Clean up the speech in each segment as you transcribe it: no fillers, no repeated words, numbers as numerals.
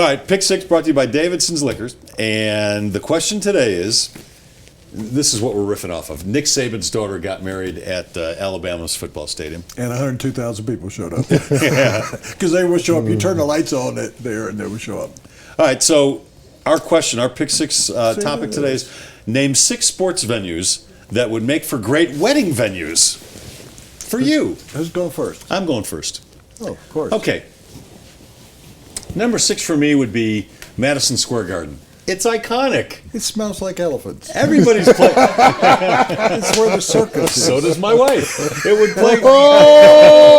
All right, Pick Six brought to you by Davidson's Liquors. And the question today is, this is what we're riffing off of. Nick Saban's daughter got married at Alabama's football stadium. And 102,000 people showed up. Because they would show up. You turn the lights on there and they would show up. All right, so our question, our Pick Six topic today is, name 6 sports venues that would make for great wedding venues for you. Who's going first? I'm going first. Oh, of course. Okay. Number 6 for me would be Madison Square Garden. It's iconic. It smells like elephants. Everybody's playing. It's where the circus is. So does my wife. It would play. Oh!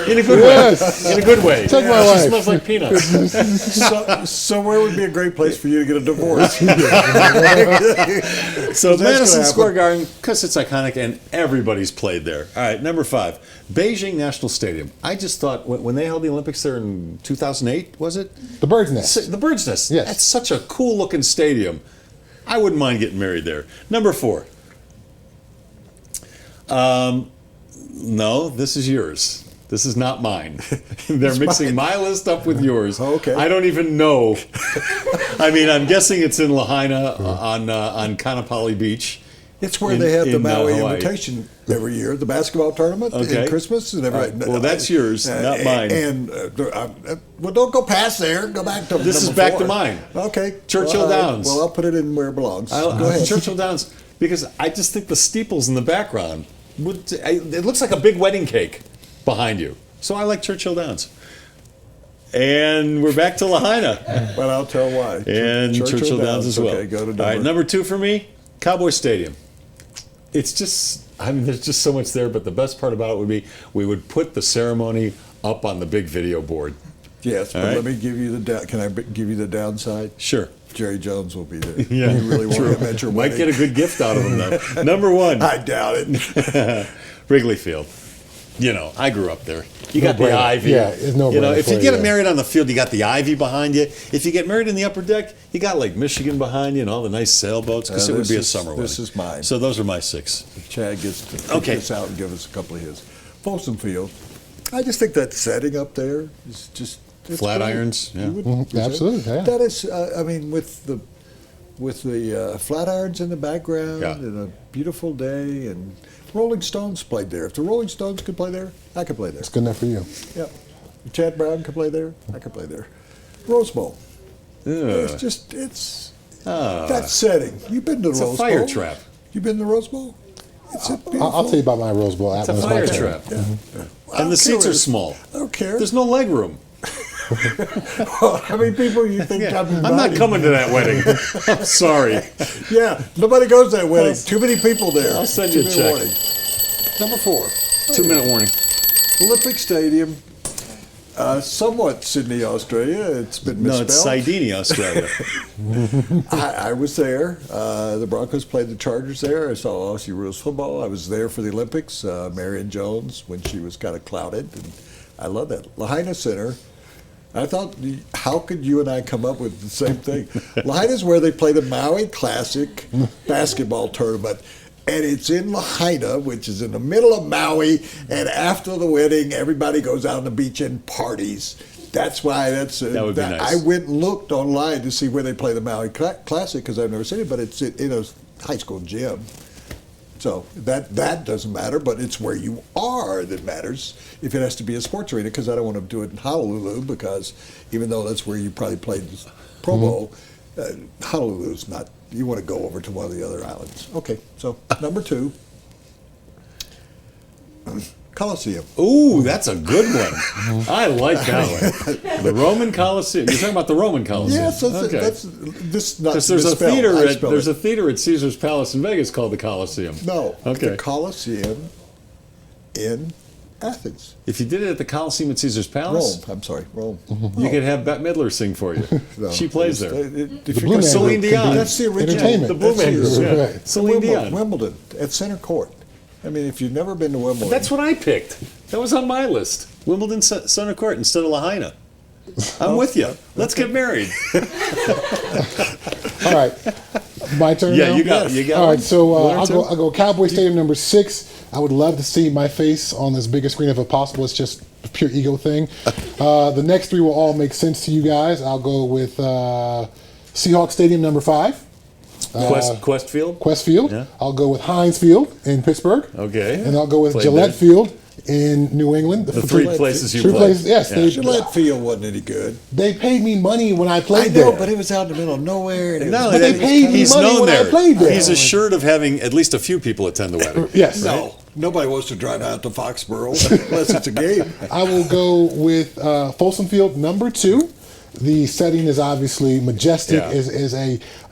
In a good way. In a good way. Take my She wife. smells like peanuts. So where would be a great place for you to get a divorce? So That's Madison gonna Square happen. Garden, because it's iconic and everybody's played there. All right, number 5, Beijing National Stadium. I just thought when they held the Olympics there in 2008, was it? The Bird's Nest. The Bird's Nest. Yes. That's such a cool looking stadium. I wouldn't mind getting married there. Number 4. No, this is yours. This is not mine. They're mixing my list up with yours. Okay. I don't even know. I mean, I'm guessing it's in Lahaina on Kaanapali Beach. It's where they have the in, Maui Hawaii. Invitation every year, the basketball tournament Okay. and Christmas and everything. Well, that's yours, not mine. Well, don't go past there. Go back to This is number back 4. to mine. Okay. Churchill Well, Downs. Well, I'll put it in where it belongs. Go ahead. Churchill Downs, because I just think the steeples in the background, it looks like a big wedding cake behind you. So I like Churchill Downs. And we're back to Lahaina. But I'll tell why. And Churchill Downs as well. Okay, go to All right, number 2 for me, Cowboy Stadium. It's just, I mean, there's just so much there, but the best part about it would be we would put the ceremony up on the big video board. Yes, but All right. let me give you Can I give you the downside? Sure. Jerry Jones will be there. Yeah, You really want true. him at your Might wedding. get a good gift out of him, though. Number 1, I doubt it. Wrigley Field. You know, I grew up there. You got the No-brainer. ivy. Yeah, it's no You know, brainer if you for get you. married on the field, you got the ivy behind you. If you get married in the upper deck, you got Lake Michigan behind you and all the nice sailboats, because it would be a summer wedding. This is mine. So those are my 6. Chad gets to pick Okay. this out and give us a couple of his. Folsom Field. I just think that setting up there is just it's Flatirons, great. yeah. You would- Mhm, absolutely, yeah. That is, I mean, with the Flatirons in the background Yeah. and a beautiful day, and Rolling Stones played there. If the Rolling Stones could play there, I could play there. It's good enough for you. Yeah. If Chad Brown could play there, I could play there. Rose Bowl. It's just that setting. You've been to the It's a Rose fire Bowl? trap. You been to the Rose Bowl? It's a beautiful. I'll tell you about my Rose Bowl. It's a fire trap. And the seats are small. I don't care. There's no leg room. How many people you think I'm not coming to that wedding. I'm sorry. Yeah, nobody goes to that wedding. Too many people there. I'll send you a Too check. many warning. Number 4, 2-minute warning. Olympic Stadium. Somewhat Sydney, Australia. It's been No, misspelled. it's Sidini, Australia. I was there. The Broncos played the Chargers there. I saw Aussie rules football. I was there for the Olympics. Marion Jones, when she was kind of clouded. And I love that. Lahaina Center. I thought, how could you and I come up with the same thing? Lahaina's where they play the Maui Classic basketball tournament. And it's in Lahaina, which is in the middle of Maui. And after the wedding, everybody goes out on the beach and parties. That's why that would be nice. I went and looked online to see where they play the Maui Classic, because I've never seen it, but it's in a high school gym. So that doesn't matter, but it's where you are that matters if it has to be a sports arena, because I don't want to do it in Honolulu, because even though that's where you probably played the Pro Bowl, Honolulu's not. You want to go over to one of the other islands. Okay, so number 2, Coliseum. Ooh, that's a good one. I like that one. The Roman Coliseum. You're talking about the Roman Coliseum. Yes, okay. that's this not Because there's a misspelled. theater I at spelled there's it. a theater at Caesar's Palace in Vegas called the Coliseum. No, Okay. the Coliseum in Athens. If you did it at the Coliseum at Caesar's Palace, Rome. I'm sorry, Rome. you could have Bette Midler sing for you. No, She plays it's- there. If The you Blue go- Man Celine Group could Dion. be That's the original. entertainment. The Blue That's Man the- Group, yeah. Right. Celine Dion. Wimbledon at center court. I mean, if you've never been to Wimbledon, That's what I picked. That was on my list. Wimbledon Center Court instead of Lahaina. I'm with you. Let's get married. All right. My turn Yeah, now? you got it. All right, so One or I'll two? go Cowboy Stadium number 6. I would love to see my face on this biggest screen if possible. It's just a pure ego thing. The next 3 will all make sense to you guys. I'll go with Seahawks Stadium number 5. Quest Field? Quest Field. Yeah. I'll go with Heinz Field in Pittsburgh. Okay. And I'll go with Played Gillette there. Field in New England. The 3 places you Three played. places, yes. Yeah. Gillette Field wasn't any good. They paid me money when I played I know, there. but it was out in the middle of nowhere. And it Not was- only But that, they paid me he's money known when I there. played there. He's assured of having at least a few people attend the wedding. Yes. No, nobody wants to drive out to Foxborough unless it's a game. I will go with Folsom Field number 2. The setting is obviously majestic, Yeah. is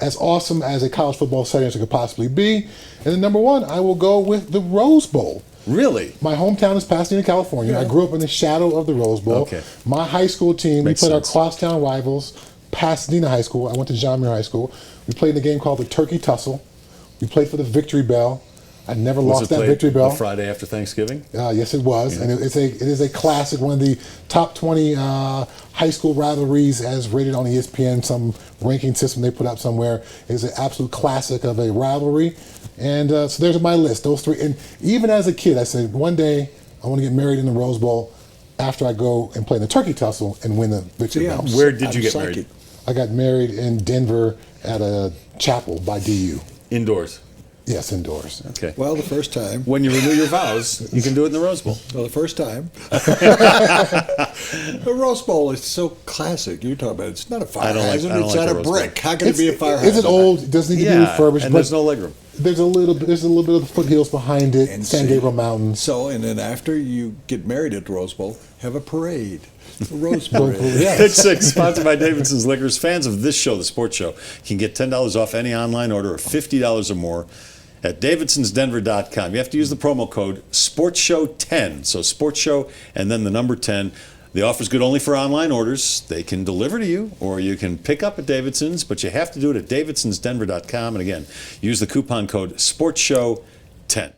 as awesome as a college football setting as it could possibly be. And then number 1, I will go with the Rose Bowl. Really? My hometown is Pasadena, California. I grew up in the shadow of the Rose Bowl. Okay. My high school team, Makes we played sense. our crosstown rivals, Pasadena High School. I went to John Muir High School. We played in a game called the Turkey Tussle. We played for the Victory Bell. I never Was lost it that played Victory Bell. the Friday after Thanksgiving? Yes, it was, and it is a classic. One of the top 20 high school rivalries, as rated on ESPN, some ranking system they put up somewhere. It is an absolute classic of a rivalry, and so there's my list. Those 3, and even as a kid, I said one day I want to get married in the Rose Bowl after I go and play in the Turkey Tussle and win the Victory Yeah. Bell. Where did you I'm get psychic. married? I got married in Denver at a chapel by DU. Indoors. Yes, indoors. Okay. Well, the first time. When you renew your vows, you can do it in the Rose Bowl. Well, the first time. The Rose Bowl is so classic. You're talking about it's not a fire don't like- hazard. I don't It's like out the of Rose Bowl. brick. How can it be a fire hazard? Is it old? It doesn't need to be refurbished. and but there's no legroom. There's a little bit of the foothills behind it, And San see- Gabriel Mountains. So, and then after you get married at the Rose Bowl, have a parade. A Rose Parade. Yes. Pitch 6, sponsored by Davidson's Liquors. Fans of this show, The Sports Show, can get $10 off any online order of $50 or more at davidsonsdenver.com. You have to use the promo code SPORTSHOW10. So SPORTSHOW and then the number 10. The offer's good only for online orders. They can deliver to you, or you can pick up at Davidson's, but you have to do it at davidsonsdenver.com. And again, use the coupon code SPORTSHOW10.